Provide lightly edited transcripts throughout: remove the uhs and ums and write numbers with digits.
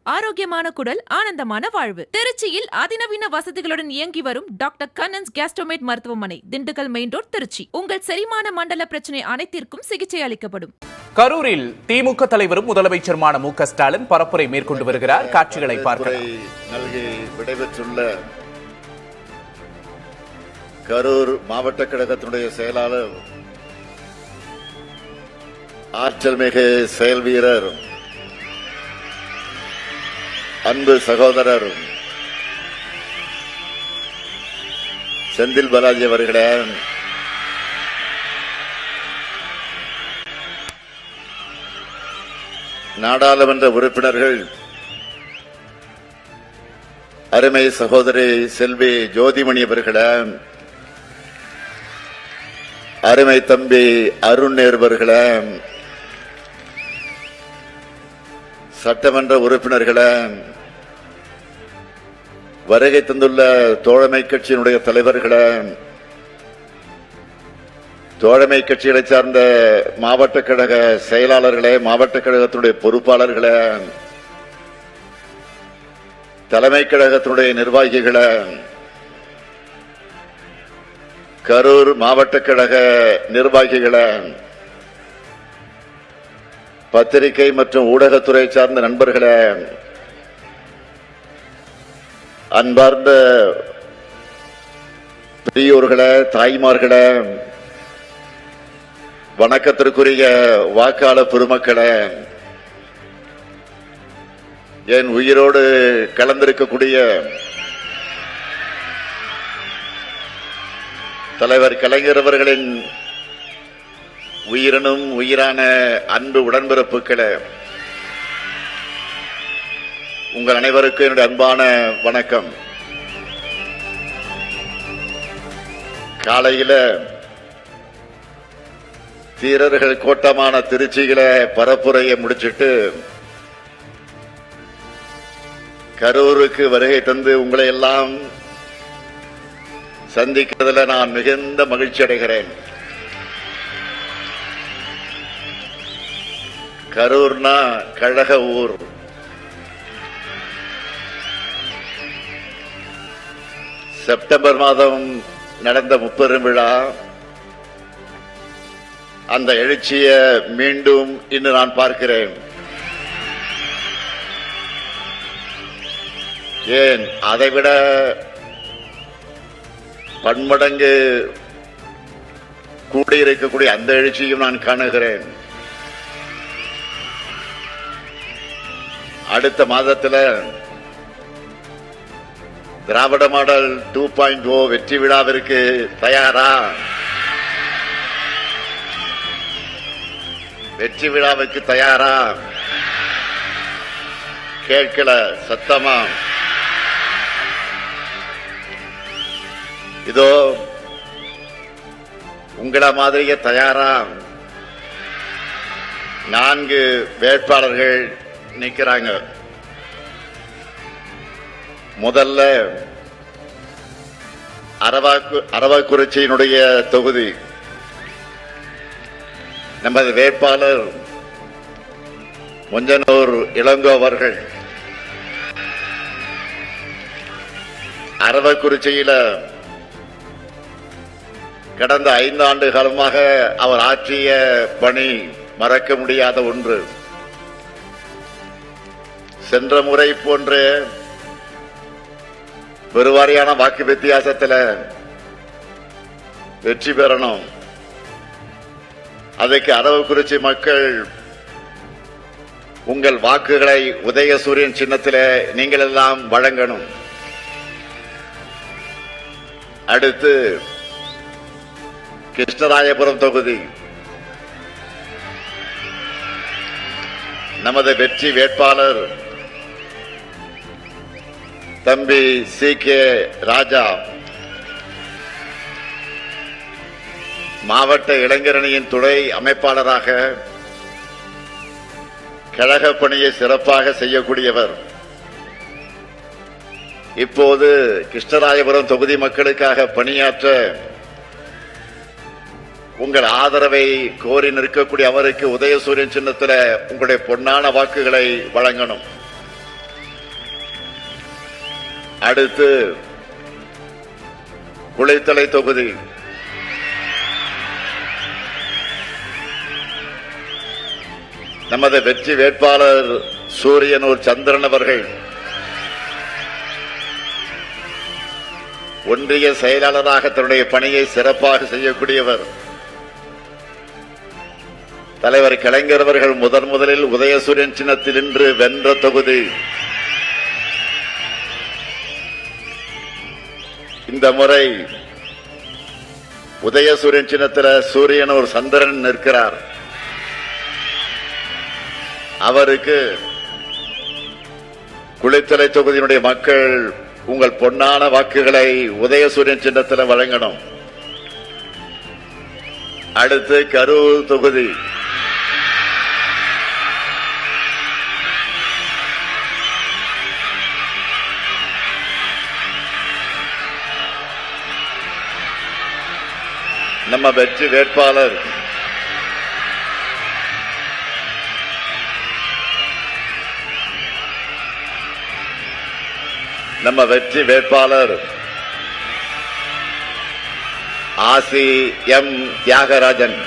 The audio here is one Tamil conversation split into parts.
ஆரோக்கியமான குடல், ஆனந்தமான வாழ்வு. திருச்சியில் அதிநவீன வசதிகளுடன் இயங்கி வரும் டாக்டர் கண்ணன்ஸ் கேஸ்ட்ரோமேட் மருத்துவமனை, திண்டுக்கல் மெயின் ரோட், திருச்சி. உங்கள் செரிமான மண்டல பிரச்சனை அனைத்திற்கும் சிகிச்சை அளிக்கப்படும். கரூரில் திமுக தலைவரும் முதலமைச்சருமான மு.க. ஸ்டாலின் பரப்புரை மேற்கொண்டு வருகிறார். காட்சிகளை பார்க்கலாம். நல்கி விடைபெற்றுள்ள கரூர் மாவட்ட கழகத்தினுடைய செயலாளர், ஆற்றல் மிகு செயல் வீரர், அன்பு சகோதரர் செந்தில் பாலாஜி அவர்களே, நாடாளுமன்ற உறுப்பினர்கள், அருமை சகோதரி செல்வி ஜோதிமணி அவர்களே, அருமை தம்பி அருண் நேர்வர்களே, சட்டமன்ற உறுப்பினர்களே, வருகை தந்துள்ள தோழமை கட்சியினுடைய தலைவர்களே, தோழமை கட்சிகளை சார்ந்த மாவட்ட கழக செயலாளர்களே, மாவட்ட கழகத்தினுடைய பொறுப்பாளர்களே, தலைமை கழகத்தினுடைய நிர்வாகிகளே, கரூர் மாவட்ட கழக நிர்வாகிகளே, பத்திரிகை மற்றும் ஊடகத்துறை சார்ந்த நண்பர்களே, அன்பார்ந்த பெரியோர்களே, தாய்மார்களே, வணக்கத்திற்குரிய வாக்காளர் பெருமக்களே, என் உயிரோடு கலந்திருக்கக்கூடிய தலைவர் கலைஞர் அவர்களின் உயிரினும் உயிரான அன்பு உடன்பிறப்புகளே, உங்கள் அனைவருக்கும் என்னுடைய அன்பான வணக்கம். காலையில வீரர்கள் கோட்டமான திருச்சியில பரப்புரையை முடிச்சிட்டு கரூருக்கு வருகை தந்து உங்களை எல்லாம் சந்திக்கிறதுல நான் மிகுந்த மகிழ்ச்சி அடைகிறேன். கரூர்னா கழக ஊர். செப்டம்பர் மாதம் நடந்த முப்பெரும் விழா, அந்த எழுச்சியை மீண்டும் இன்று நான் பார்க்கிறேன். ஏன் அதைவிட பன்மடங்கு கூடியிருக்கக்கூடிய அந்த எழுச்சியும் நான் காணுகிறேன். அடுத்த மாதத்தில் திராவிட மாடல் 2.0 வெற்றி விழாவிற்கு தயாரா? வெற்றி விழாவுக்கு தயாரா? கேட்கல சத்தமா? இதோ உங்கள மாதிரியே தயாரா? 4 வேட்பாளர்கள் நிற்கிறாங்க. முதல்ல அரவாக்குறிச்சியினுடைய தொகுதி நமது வேட்பாளர் மொஞ்சனூர் இளங்கோ அவர்கள். அரவக்குறிச்சியில கடந்த 5 ஆண்டு காலமாக அவர் ஆற்றிய பணி மறக்க முடியாத ஒன்று. சென்ற முறை போன்ற பெருவாரியான வாக்கு வித்தியாசத்தில் வெற்றி பெறணும். அதற்கு அரவக்குறிச்சி மக்கள் உங்கள் வாக்குகளை உதயசூரியன் சின்னத்தில் நீங்கள் எல்லாம் வழங்கணும். அடுத்து கிருஷ்ணராயபுரம் தொகுதி நமது வெற்றி வேட்பாளர் தம்பி சி.கே. ராஜா மாவட்ட இளைஞரணியின் துணை அமைப்பாளராக கழக பணியை சிறப்பாக செய்யக்கூடியவர். இப்போது கிருஷ்ணராயபுரம் தொகுதி மக்களுக்காக பணியாற்ற உங்கள் ஆதரவை கோரி நிற்கக்கூடிய அவருக்கு உதயசூரியன் சின்னத்தில் உங்களுடைய பொன்னான வாக்குகளை வழங்கணும். அடுத்து குளித்தலை தொகுதி நமது வெற்றி வேட்பாளர் சூரியனூர் சந்திரன் அவர்கள் ஒன்றிய செயலாளராக தன்னுடைய பணியை சிறப்பாக செய்யக்கூடியவர். தலைவர் கலைஞர் அவர்கள் முதலில் உதயசூரியன் சின்னத்தில் நின்று வென்ற தொகுதி. இந்த முறை உதயசூரியன் சின்னத்தில் சூரியனூர் சந்திரன் நிற்கிறார். அவருக்கு குளித்தலை தொகுதியினுடைய மக்கள் உங்கள் பொன்னான வாக்குகளை உதயசூரியன் சின்னத்தில் வழங்கணும். அடுத்து கரூர் தொகுதி. நம்ம வெற்றி வேட்பாளர் ஆசி எம் தியாகராஜன்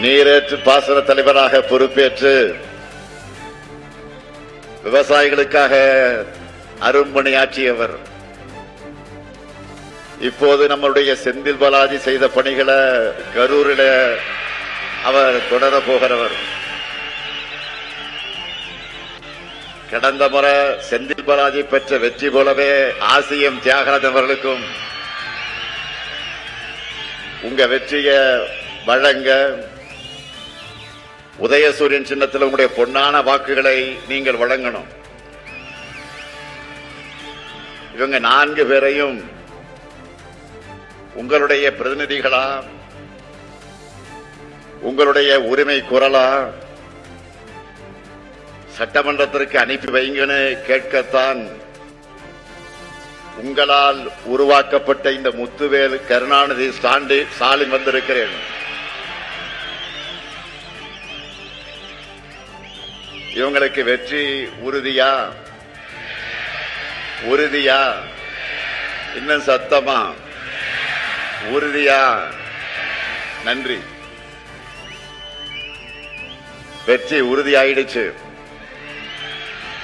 நீரேற்று பாசன தலைவராக பொறுப்பேற்று விவசாயிகளுக்காக அரும்பணியாற்றியவர். இப்போது நம்முடைய செந்தில் பாலாஜி செய்த பணிகளை கரூரில் அவர் தொடர போகிறவர். கடந்த முறை செந்தில் பாலாஜி பெற்ற வெற்றி போலவே ஆசியம் தியாகராஜன் அவர்களுக்கும் உங்க வெற்றியை வழங்க உதயசூரியன் சின்னத்தில் உங்களுடைய பொன்னான வாக்குகளை நீங்கள் வழங்கணும். இவங்க 4 பேரையும் உங்களுடைய பிரதிநிதிகளா, உங்களுடைய உரிமை குரலா சட்டமன்றத்திற்கு அனுப்பி வைங்கன்னு கேட்கத்தான் உங்களால் உருவாக்கப்பட்ட இந்த முத்துவேல் கருணாநிதி ஸ்டாலின் வந்திருக்கிறேன். இவங்களுக்கு வெற்றி உறுதியா இன்னும் சத்தமா உறுதியா? நன்றி. வெற்றி உறுதியாயிடுச்சு.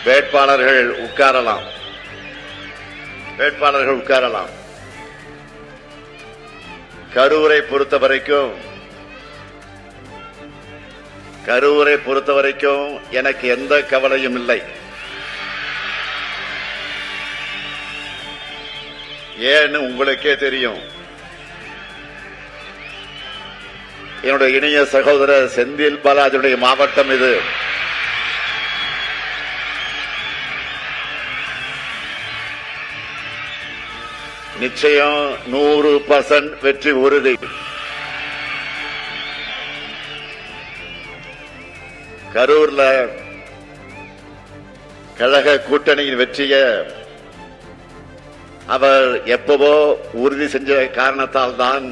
வேட்பாளர்கள் உட்காரலாம். கரூரை பொறுத்த வரைக்கும் எனக்கு எந்த கவலையும் இல்லை. ஏன்னு உங்களுக்கே தெரியும். என்னுடைய இணைய சகோதரர் செந்தில் பாலாஜியுடைய மாவட்டம் இது. நிச்சயம் 100% வெற்றி உறுதி. கரூர்ல கழக கூட்டணியின் வெற்றியை அவர் எப்பவோ உறுதி செஞ்ச காரணத்தால் தான்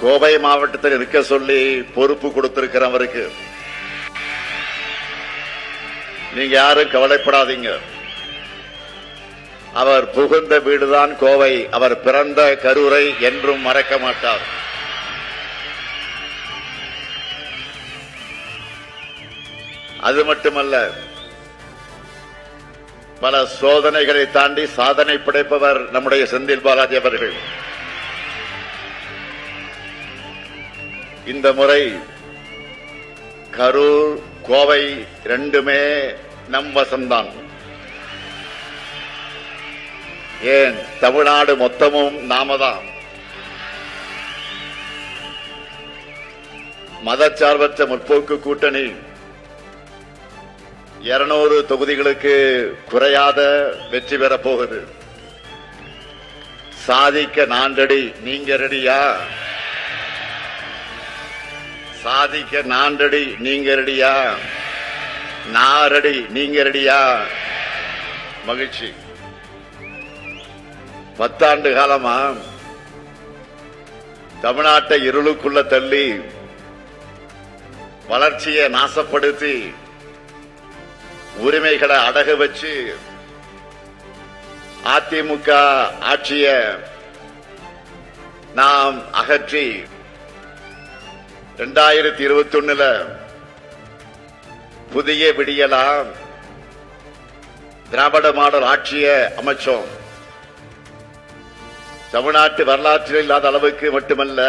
கோவை மாவட்டத்தில் இருக்க சொல்லி பொறுப்பு கொடுத்திருக்கிற அவருக்கு. நீங்க யாரும் கவலைப்படாதீங்க. அவர் புகுந்த வீடுதான் கோவை. அவர் பிறந்த கரூரை என்றும் மறக்க மாட்டார். அது மட்டுமல்ல, பல சோதனைகளை தாண்டி சாதனை படைப்பவர் நம்முடைய செந்தில் பாலாஜி அவர்கள். இந்த முறை கரூர் கோவை 2மே நம் வசம்தான். ஏன், தமிழ்நாடு மொத்தமும் நாமதான். மதச்சார்பற்ற முற்போக்கு கூட்டணி 200 தொகுதிகளுக்கு குறையாத வெற்றி பெறப் போகுது. சாதிக்க நான் ரெடி, நீங்க ரெடியா? சாதிக்க நான் ரெடி, நீங்க ரெடியா? நான் ரெடி, நீங்க ரெடியா? மகிழ்ச்சி. 10 ஆண்டு காலமா தமிழ்நாட்டை இருளுக்குள்ள தள்ளி வளர்ச்சியை நாசப்படுத்தி உரிமைகளை அடகு வச்சு அதிமுக ஆட்சிய நாம் அகற்றி 2021 புதிய விடியலாம் திராவிட மாடல் ஆட்சியை அமைச்சோம். தமிழ்நாட்டு வரலாற்றில் இல்லாத அளவுக்கு மட்டுமல்ல,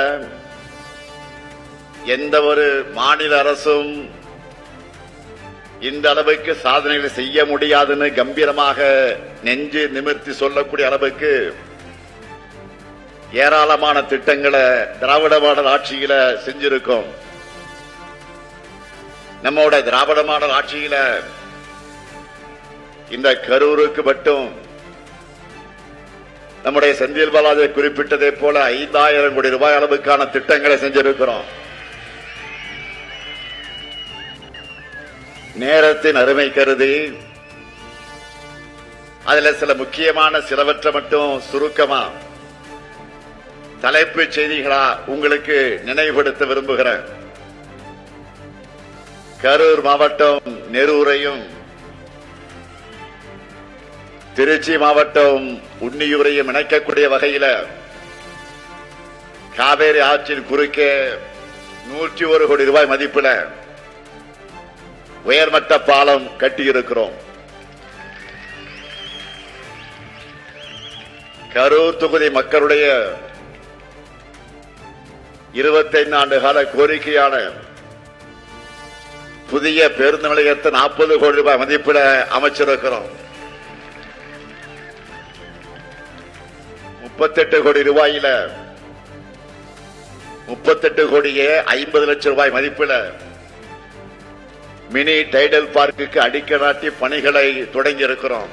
எந்த ஒரு மாநில அரசும் இந்த அளவுக்கு சாதனைகளை செய்ய முடியாதுன்னு கம்பீரமாக நெஞ்சு நிமிர்த்தி சொல்லக்கூடிய அளவுக்கு ஏராளமான திட்டங்களை திராவிட மாடல் ஆட்சியில செஞ்சிருக்கோம். நம்மோட திராவிட மாடல் ஆட்சியில இந்த கரூருக்கு மட்டும் நம்முடைய செந்தில் பாலாஜி குறிப்பிட்டதை போல 5000 கோடி ரூபாய் அளவுக்கான திட்டங்களை செஞ்சிருக்கிறோம். நேரத்தின் அருமை கருதி அதுல சில முக்கியமான சிலவற்றை மட்டும் சுருக்கமா தலைப்புச் செய்திகளா உங்களுக்கு நினைவுபடுத்த விரும்புகிறேன். கரூர் மாவட்டம் நெரூரையும் திருச்சி மாவட்டம் உன்னியூரையும் இணைக்கக்கூடிய வகையில காவேரி ஆற்றின் குறுக்கே 101 கோடி ரூபாய் மதிப்பில் உயர்மட்ட பாலம் கட்டியிருக்கிறோம். கரூர் தொகுதி மக்களுடைய 25 ஆண்டு கால கோரிக்கையான புதிய பேருந்து நிலையத்தை 40 கோடி ரூபாய் மதிப்பில் அமைச்சிருக்கிறோம். 38 கோடி ரூபாயில 38 கோடியே 50 லட்சம் ரூபாய் மதிப்பில் மினி டைடல் பார்க்குக்கு அடிக்கல் நாட்டி பணிகளை தொடங்கி இருக்கிறோம்.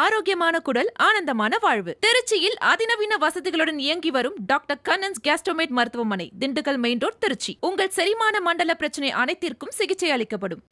ஆரோக்கியமான குடல், ஆனந்தமான வாழ்வு. திருச்சியில் அதிநவீன வசதிகளுடன் இயங்கி வரும் டாக்டர் கண்ணன்ஸ் கேஸ்ட்ரோமேட் மருத்துவமனை, திண்டுக்கல் மெயின் ரோட், திருச்சி. உங்கள் செரிமான மண்டல பிரச்சனை அனைத்திற்கும் சிகிச்சை அளிக்கப்படும்.